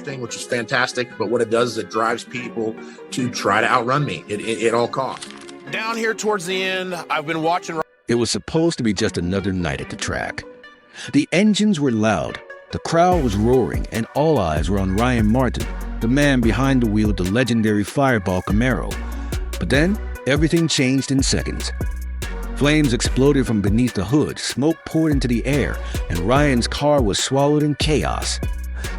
thing, which is fantastic. But what it does is it drives people to try to outrun me at all costs. Down here towards the end, I've been watching. It was supposed to be just another night at the track. The engines were loud, the crowd was roaring, and all eyes were on Ryan Martin, the man behind the wheel of the legendary Fireball Camaro. But then, everything changed in seconds. Flames exploded from beneath the hood, smoke poured into the air, and Ryan's car was swallowed in chaos.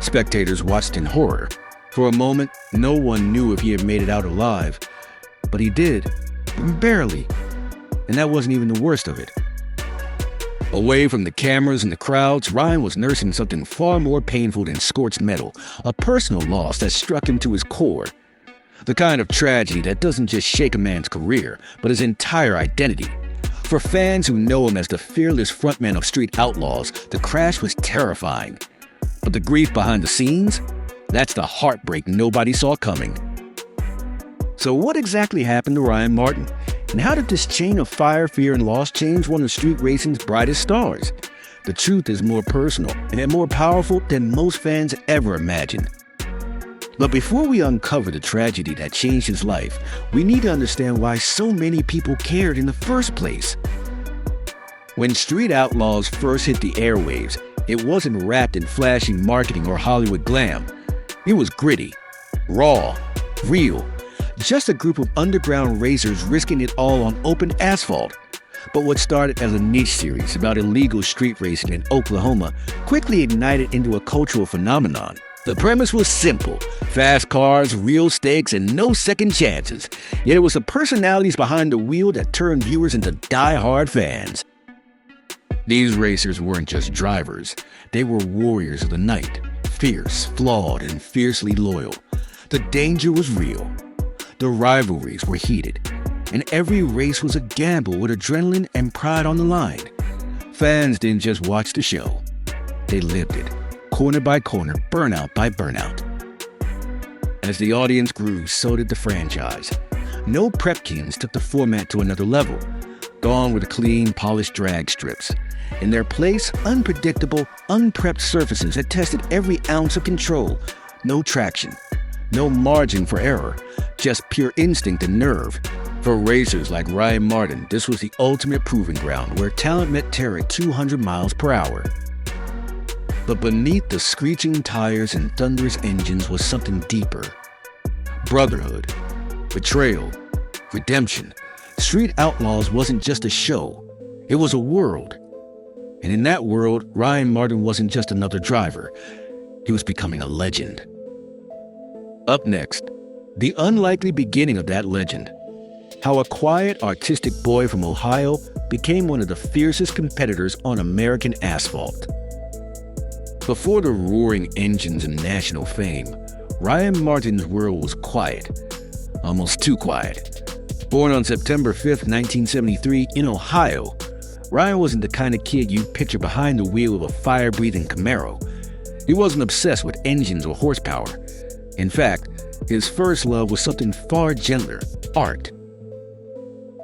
Spectators watched in horror. For a moment, no one knew if he had made it out alive. But he did, barely. And that wasn't even the worst of it. Away from the cameras and the crowds, Ryan was nursing something far more painful than scorched metal, a personal loss that struck him to his core. The kind of tragedy that doesn't just shake a man's career, but his entire identity. For fans who know him as the fearless frontman of Street Outlaws, the crash was terrifying. But the grief behind the scenes? That's the heartbreak nobody saw coming. So what exactly happened to Ryan Martin? And how did this chain of fire, fear, and loss change one of street racing's brightest stars? The truth is more personal and more powerful than most fans ever imagined. But before we uncover the tragedy that changed his life, we need to understand why so many people cared in the first place. When Street Outlaws first hit the airwaves, it wasn't wrapped in flashy marketing or Hollywood glam. It was gritty, raw, real. Just a group of underground racers risking it all on open asphalt. But what started as a niche series about illegal street racing in Oklahoma quickly ignited into a cultural phenomenon. The premise was simple: fast cars, real stakes, and no second chances. Yet it was the personalities behind the wheel that turned viewers into die-hard fans. These racers weren't just drivers. They were warriors of the night, fierce, flawed, and fiercely loyal. The danger was real. The rivalries were heated, and every race was a gamble with adrenaline and pride on the line. Fans didn't just watch the show. They lived it, corner by corner, burnout by burnout. As the audience grew, so did the franchise. No prep kings took the format to another level, gone with clean, polished drag strips. In their place, unpredictable, unprepped surfaces that tested every ounce of control. No traction, no margin for error, just pure instinct and nerve. For racers like Ryan Martin, this was the ultimate proving ground where talent met terror at 200 miles per hour. But beneath the screeching tires and thunderous engines was something deeper. Brotherhood, betrayal, redemption. Street Outlaws wasn't just a show, it was a world. And in that world, Ryan Martin wasn't just another driver, he was becoming a legend. Up next, the unlikely beginning of that legend. How a quiet, artistic boy from Ohio became one of the fiercest competitors on American asphalt. Before the roaring engines and national fame, Ryan Martin's world was quiet, almost too quiet. Born on September 5th, 1973 in Ohio, Ryan wasn't the kind of kid you'd picture behind the wheel of a fire-breathing Camaro. He wasn't obsessed with engines or horsepower. In fact, his first love was something far gentler: art.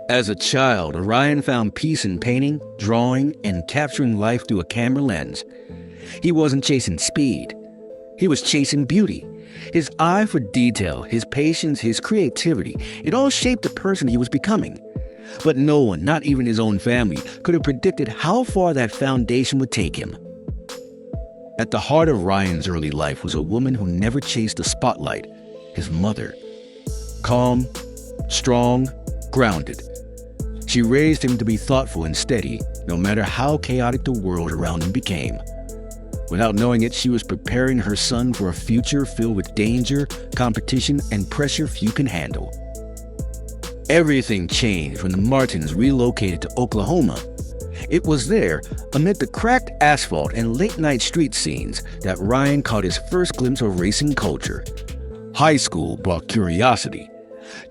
As a child, Ryan found peace in painting, drawing, and capturing life through a camera lens. He wasn't chasing speed. He was chasing beauty. His eye for detail, his patience, his creativity, it all shaped the person he was becoming. But no one, not even his own family, could have predicted how far that foundation would take him. At the heart of Ryan's early life was a woman who never chased the spotlight: his mother. Calm, strong, grounded. She raised him to be thoughtful and steady, no matter how chaotic the world around him became. Without knowing it, she was preparing her son for a future filled with danger, competition, and pressure few can handle. Everything changed when the Martins relocated to Oklahoma. It was there, amid the cracked asphalt and late-night street scenes, that Ryan caught his first glimpse of racing culture. High school brought curiosity.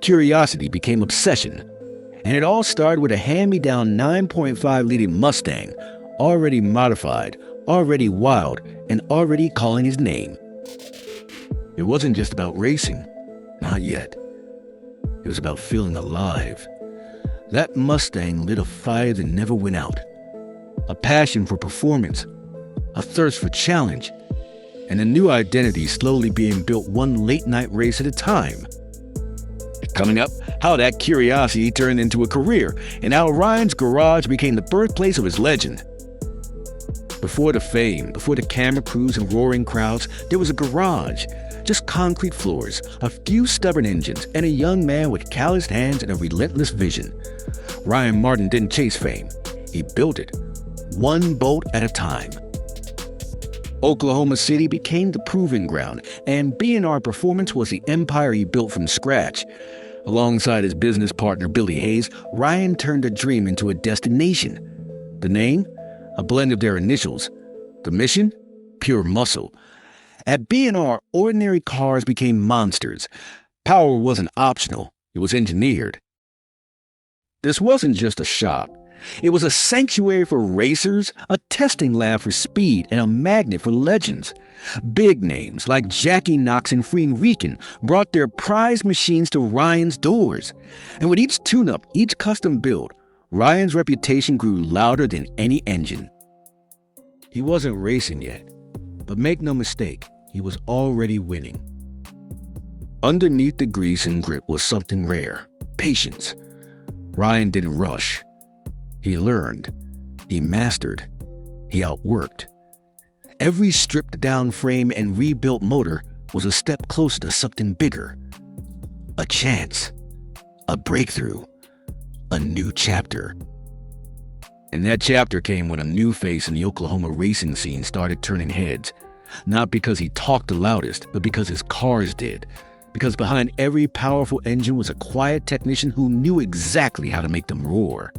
Curiosity became obsession. And it all started with a hand-me-down 9.5-liter Mustang, already modified, already wild, and already calling his name. It wasn't just about racing. Not yet. It was about feeling alive. That Mustang lit a fire that never went out. A passion for performance. A thirst for challenge. and a new identity slowly being built one late-night race at a time. Coming up, how that curiosity turned into a career, and how Ryan's garage became the birthplace of his legend. Before the fame, before the camera crews and roaring crowds, there was a garage. Just concrete floors, a few stubborn engines, and a young man with calloused hands and a relentless vision. Ryan Martin didn't chase fame. He built it, one bolt at a time. Oklahoma City became the proving ground, and B&R Performance was the empire he built from scratch. Alongside his business partner Billy Hayes, Ryan turned a dream into a destination. The name? A blend of their initials. The mission? Pure muscle. At B&R, ordinary cars became monsters. Power wasn't optional, it was engineered. This wasn't just a shop. It was a sanctuary for racers, a testing lab for speed, and a magnet for legends. Big names like Jackie Knox and Freen Rican brought their prized machines to Ryan's doors. And with each tune-up, each custom build, Ryan's reputation grew louder than any engine. He wasn't racing yet, but make no mistake, he was already winning. Underneath the grease and grip was something rare: patience. Ryan didn't rush. He learned. He mastered. He outworked. Every stripped-down frame and rebuilt motor was a step closer to something bigger. A chance. A breakthrough. A new chapter. And that chapter came when a new face in the Oklahoma racing scene started turning heads. Not because he talked the loudest, but because his cars did. Because behind every powerful engine was a quiet technician who knew exactly how to make them roar.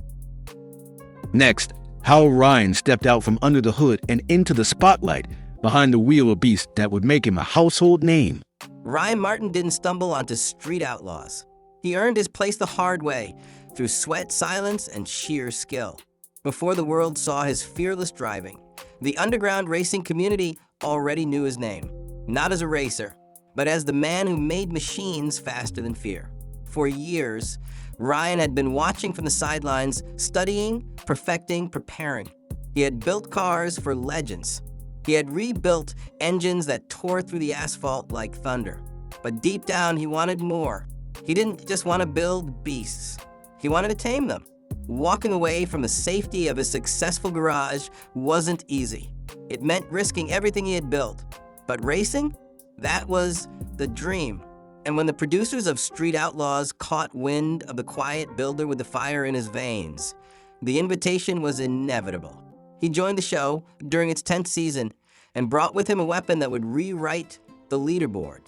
Next, how Ryan stepped out from under the hood and into the spotlight, behind the wheel of a beast that would make him a household name. Ryan Martin didn't stumble onto Street Outlaws. He earned his place the hard way, through sweat, silence, and sheer skill. Before the world saw his fearless driving, the underground racing community already knew his name, not as a racer, but as the man who made machines faster than fear. For years, Ryan had been watching from the sidelines, studying, perfecting, preparing. He had built cars for legends. He had rebuilt engines that tore through the asphalt like thunder. But deep down, he wanted more. He didn't just want to build beasts. He wanted to tame them. Walking away from the safety of his successful garage wasn't easy. It meant risking everything he had built. But racing? That was the dream. And when the producers of Street Outlaws caught wind of the quiet builder with the fire in his veins, the invitation was inevitable. He joined the show during its 10th season and brought with him a weapon that would rewrite the leaderboard: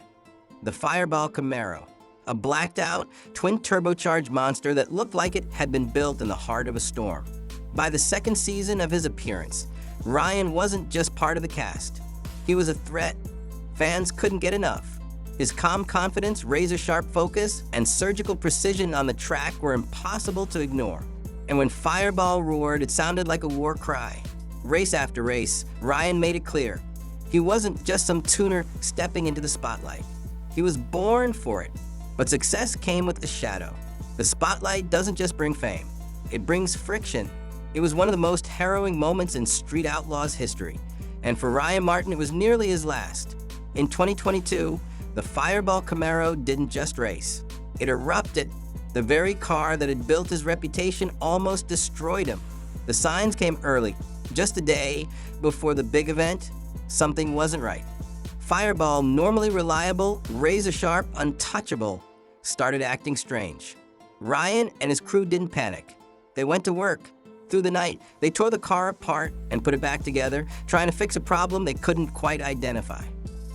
the Fireball Camaro, a blacked-out, twin-turbocharged monster that looked like it had been built in the heart of a storm. By the second season of his appearance, Ryan wasn't just part of the cast. He was a threat. Fans couldn't get enough. His calm confidence, razor-sharp focus, and surgical precision on the track were impossible to ignore. And when Fireball roared, it sounded like a war cry. Race after race, Ryan made it clear. He wasn't just some tuner stepping into the spotlight. He was born for it. But success came with a shadow. The spotlight doesn't just bring fame. It brings friction. It was one of the most harrowing moments in Street Outlaws history. And for Ryan Martin, it was nearly his last. In 2022, the Fireball Camaro didn't just race. It erupted. The very car that had built his reputation almost destroyed him. The signs came early. Just a day before the big event, something wasn't right. Fireball, normally reliable, razor-sharp, untouchable, started acting strange. Ryan and his crew didn't panic. They went to work. Through the night, they tore the car apart and put it back together, trying to fix a problem they couldn't quite identify.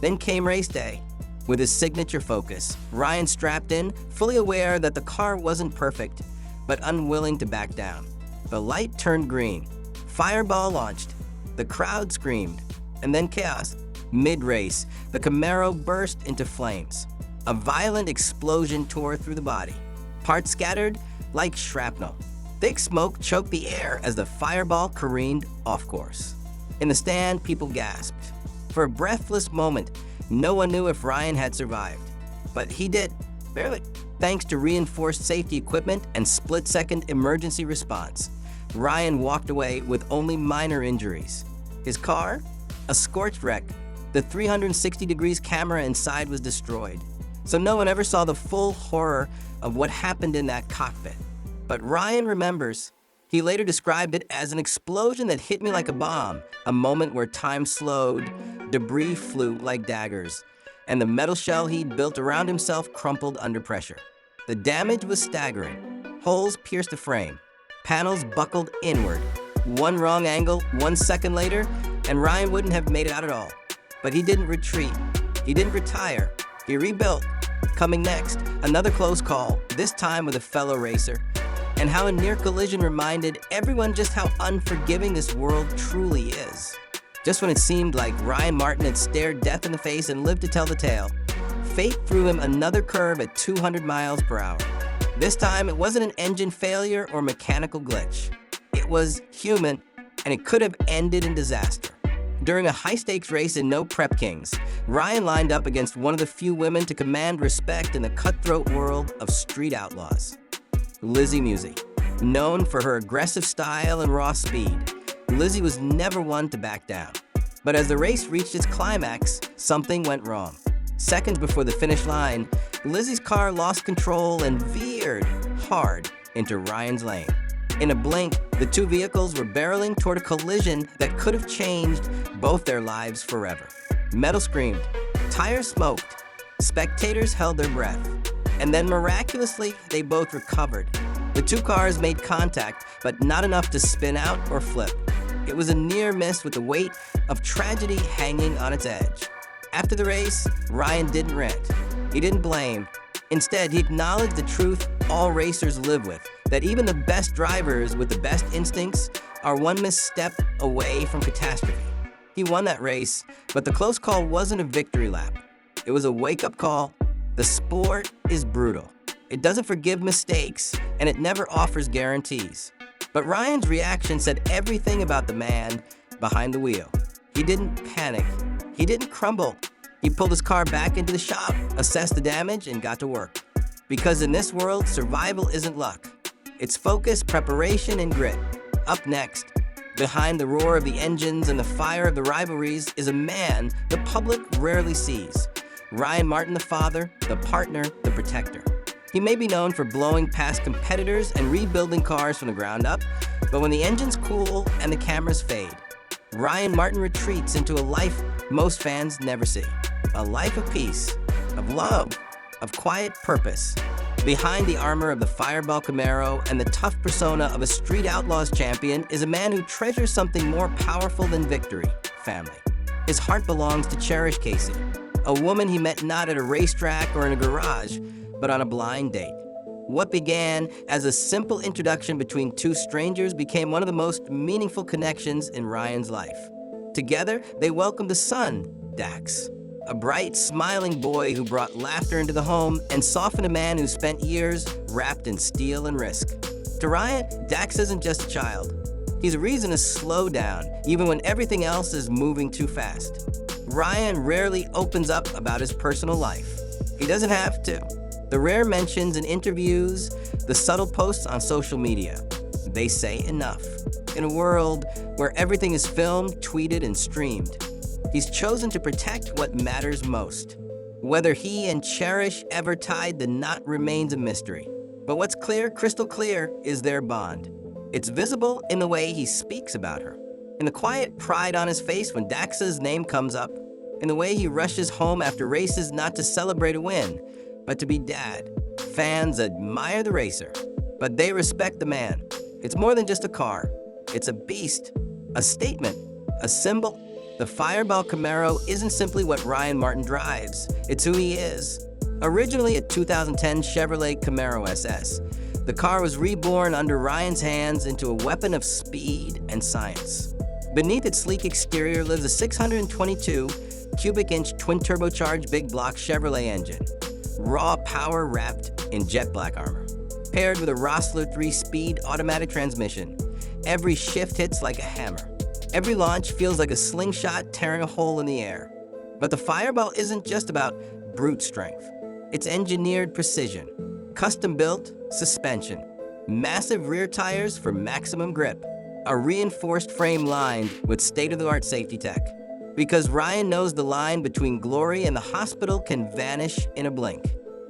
Then came race day. With his signature focus, Ryan strapped in, fully aware that the car wasn't perfect, but unwilling to back down. The light turned green. Fireball launched. The crowd screamed. And then chaos. Mid-race, the Camaro burst into flames. A violent explosion tore through the body. Parts scattered like shrapnel. Thick smoke choked the air as the Fireball careened off course. In the stand, people gasped. For a breathless moment, no one knew if Ryan had survived. But he did, barely, thanks to reinforced safety equipment and split-second emergency response. Ryan walked away with only minor injuries. His car? A scorched wreck. The 360 degrees camera inside was destroyed, so no one ever saw the full horror of what happened in that cockpit. But Ryan remembers. He later described it as an explosion that hit me like a bomb, a moment where time slowed, debris flew like daggers, and the metal shell he'd built around himself crumpled under pressure. The damage was staggering. Holes pierced the frame. Panels buckled inward. One wrong angle, 1 second later, and Ryan wouldn't have made it out at all. But he didn't retreat. He didn't retire. He rebuilt. Coming next, another close call, this time with a fellow racer, and how a near collision reminded everyone just how unforgiving this world truly is. Just when it seemed like Ryan Martin had stared death in the face and lived to tell the tale, fate threw him another curve at 200 miles per hour. This time, it wasn't an engine failure or mechanical glitch. It was human, and it could have ended in disaster. During a high-stakes race in No Prep Kings, Ryan lined up against one of the few women to command respect in the cutthroat world of Street Outlaws. Lizzie Musi. Known for her aggressive style and raw speed, Lizzie was never one to back down. But as the race reached its climax, something went wrong. Seconds before the finish line, Lizzie's car lost control and veered hard into Ryan's lane. In a blink, the two vehicles were barreling toward a collision that could have changed both their lives forever. Metal screamed, tires smoked, spectators held their breath, and then miraculously, they both recovered. The two cars made contact, but not enough to spin out or flip. It was a near miss with the weight of tragedy hanging on its edge. After the race, Ryan didn't rant. He didn't blame. Instead, he acknowledged the truth all racers live with, that even the best drivers with the best instincts are one misstep away from catastrophe. He won that race, but the close call wasn't a victory lap. It was a wake-up call. The sport is brutal. It doesn't forgive mistakes, and it never offers guarantees. But Ryan's reaction said everything about the man behind the wheel. He didn't panic. He didn't crumble. He pulled his car back into the shop, assessed the damage, and got to work. Because in this world, survival isn't luck. It's focus, preparation, and grit. Up next, behind the roar of the engines and the fire of the rivalries, is a man the public rarely sees. Ryan Martin, the father, the partner, the protector. He may be known for blowing past competitors and rebuilding cars from the ground up, but when the engines cool and the cameras fade, Ryan Martin retreats into a life most fans never see. A life of peace, of love, of quiet purpose. Behind the armor of the Fireball Camaro and the tough persona of a Street Outlaws champion is a man who treasures something more powerful than victory: family. His heart belongs to Cherish Casey, a woman he met not at a racetrack or in a garage, but on a blind date. What began as a simple introduction between two strangers became one of the most meaningful connections in Ryan's life. Together, they welcomed a son, Dax, a bright, smiling boy who brought laughter into the home and softened a man who spent years wrapped in steel and risk. To Ryan, Dax isn't just a child. He's a reason to slow down, even when everything else is moving too fast. Ryan rarely opens up about his personal life. He doesn't have to. The rare mentions in interviews, the subtle posts on social media, they say enough. In a world where everything is filmed, tweeted, and streamed, he's chosen to protect what matters most. Whether he and Cherish ever tied the knot remains a mystery. But what's clear, crystal clear, is their bond. It's visible in the way he speaks about her, in the quiet pride on his face when Dax's name comes up, in the way he rushes home after races not to celebrate a win, but to be dad. Fans admire the racer, but they respect the man. It's more than just a car. It's a beast, a statement, a symbol. The Fireball Camaro isn't simply what Ryan Martin drives. It's who he is. Originally a 2010 Chevrolet Camaro SS, the car was reborn under Ryan's hands into a weapon of speed and science. Beneath its sleek exterior lives a 622 cubic inch twin-turbocharged big block Chevrolet engine, raw power wrapped in jet black armor. Paired with a Rossler 3-speed automatic transmission, every shift hits like a hammer. Every launch feels like a slingshot tearing a hole in the air. But the Fireball isn't just about brute strength. It's engineered precision, custom-built suspension, massive rear tires for maximum grip, a reinforced frame lined with state-of-the-art safety tech. Because Ryan knows the line between glory and the hospital can vanish in a blink.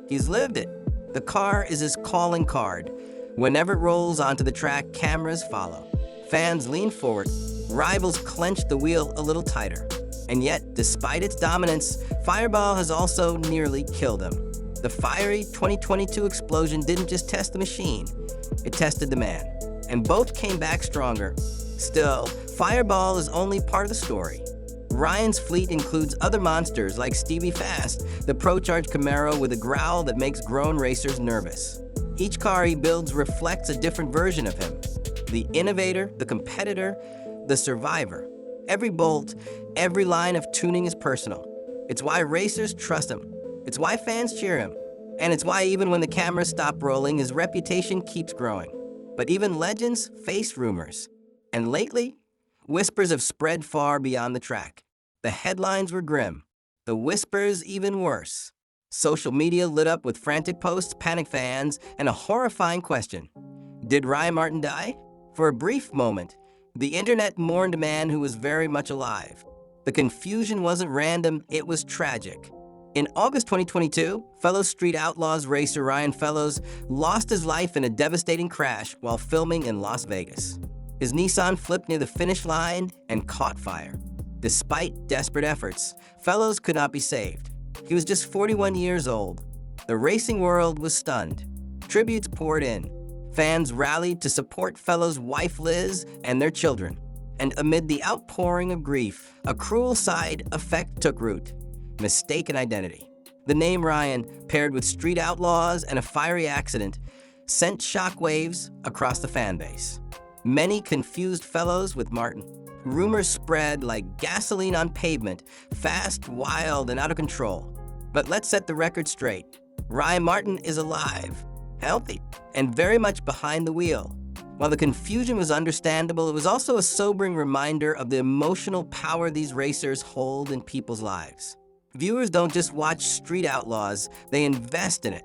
He's lived it. The car is his calling card. Whenever it rolls onto the track, cameras follow. Fans lean forward. Rivals clench the wheel a little tighter. And yet, despite its dominance, Fireball has also nearly killed him. The fiery 2022 explosion didn't just test the machine, it tested the man. And both came back stronger. Still, Fireball is only part of the story. Ryan's fleet includes other monsters like Stevie Fast, the pro-charged Camaro with a growl that makes grown racers nervous. Each car he builds reflects a different version of him. The innovator, the competitor, the survivor. Every bolt, every line of tuning is personal. It's why racers trust him. It's why fans cheer him. And it's why even when the cameras stop rolling, his reputation keeps growing. But even legends face rumors. And lately, whispers have spread far beyond the track. The headlines were grim. The whispers even worse. Social media lit up with frantic posts, panic fans, and a horrifying question. Did Ryan Martin die? For a brief moment, the internet mourned a man who was very much alive. The confusion wasn't random, it was tragic. In August 2022, fellow Street Outlaws racer Ryan Fellows lost his life in a devastating crash while filming in Las Vegas. His Nissan flipped near the finish line and caught fire. Despite desperate efforts, Fellows could not be saved. He was just 41 years old. The racing world was stunned. Tributes poured in. Fans rallied to support Fellows' wife Liz and their children. And amid the outpouring of grief, a cruel side effect took root. Mistaken identity. The name Ryan, paired with Street Outlaws and a fiery accident, sent shockwaves across the fan base. Many confused Fellows with Martin. Rumors spread like gasoline on pavement, fast, wild, and out of control. But let's set the record straight. Ryan Martin is alive, healthy, and very much behind the wheel. While the confusion was understandable, it was also a sobering reminder of the emotional power these racers hold in people's lives. Viewers don't just watch Street Outlaws, they invest in it.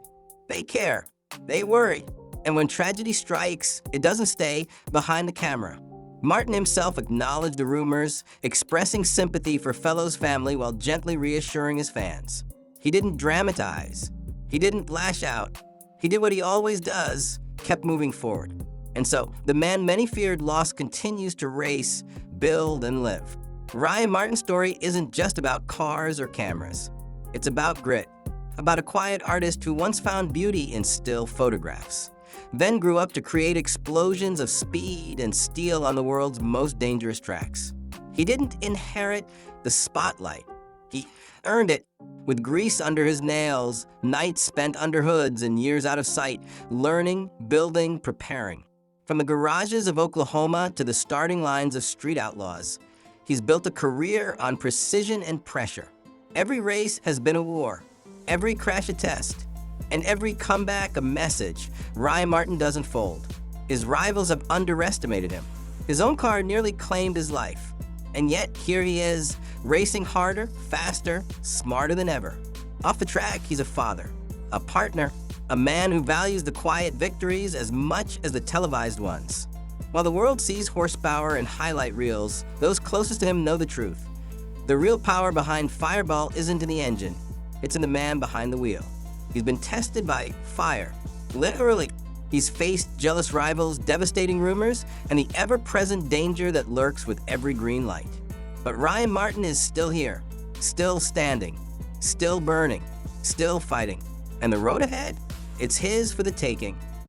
They care, they worry, and when tragedy strikes, it doesn't stay behind the camera. Martin himself acknowledged the rumors, expressing sympathy for Fellows' family while gently reassuring his fans. He didn't dramatize, he didn't lash out. He did what he always does, kept moving forward. And so, the man many feared lost continues to race, build, and live. Ryan Martin's story isn't just about cars or cameras. It's about grit, about a quiet artist who once found beauty in still photographs, then grew up to create explosions of speed and steel on the world's most dangerous tracks. He didn't inherit the spotlight. He earned it with grease under his nails, nights spent under hoods, and years out of sight, learning, building, preparing. From the garages of Oklahoma to the starting lines of Street Outlaws, he's built a career on precision and pressure. Every race has been a war, every crash a test, and every comeback a message. Ryan Martin doesn't fold. His rivals have underestimated him. His own car nearly claimed his life. And yet, here he is, racing harder, faster, smarter than ever. Off the track, he's a father, a partner, a man who values the quiet victories as much as the televised ones. While the world sees horsepower and highlight reels, those closest to him know the truth. The real power behind Fireball isn't in the engine, it's in the man behind the wheel. He's been tested by fire, literally. He's faced jealous rivals, devastating rumors, and the ever-present danger that lurks with every green light. But Ryan Martin is still here, still standing, still burning, still fighting. And the road ahead? It's his for the taking.